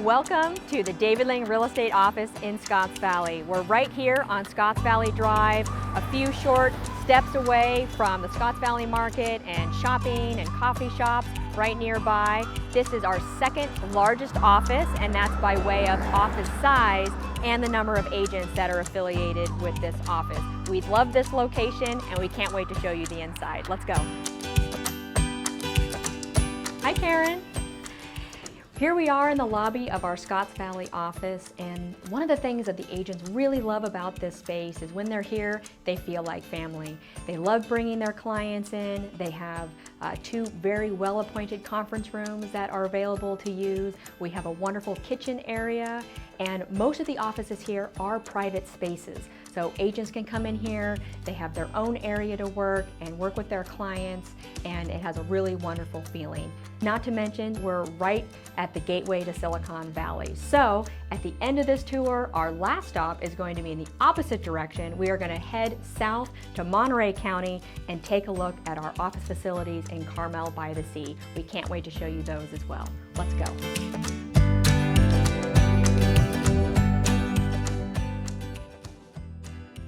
Welcome to the David Lyng Real Estate Office in Scotts Valley. We're right here on Scotts Valley Drive, a few short steps away from the Scotts Valley Market and shopping and coffee shops right nearby. This is our second largest office, and that's by way of office size and the number of agents that are affiliated with this office. We love this location and we can't wait to show you the inside. Let's go. Hi, Karen. Here we are in the lobby of our Scotts Valley office, and one of the things that the agents really love about this space is when they're here, they feel like family. They love bringing their clients in. They have two very well-appointed conference rooms that are available to use. We have a wonderful kitchen area, and most of the offices here are private spaces. So agents can come in here, they have their own area to work and work with their clients, and it has a really wonderful feeling. Not to mention, we're right at the gateway to Silicon Valley. So at the end of this tour, our last stop is going to be in the opposite direction. We are going to head south to Monterey County and take a look at our office facilities in Carmel by the Sea. We can't wait to show you those as well. Let's go.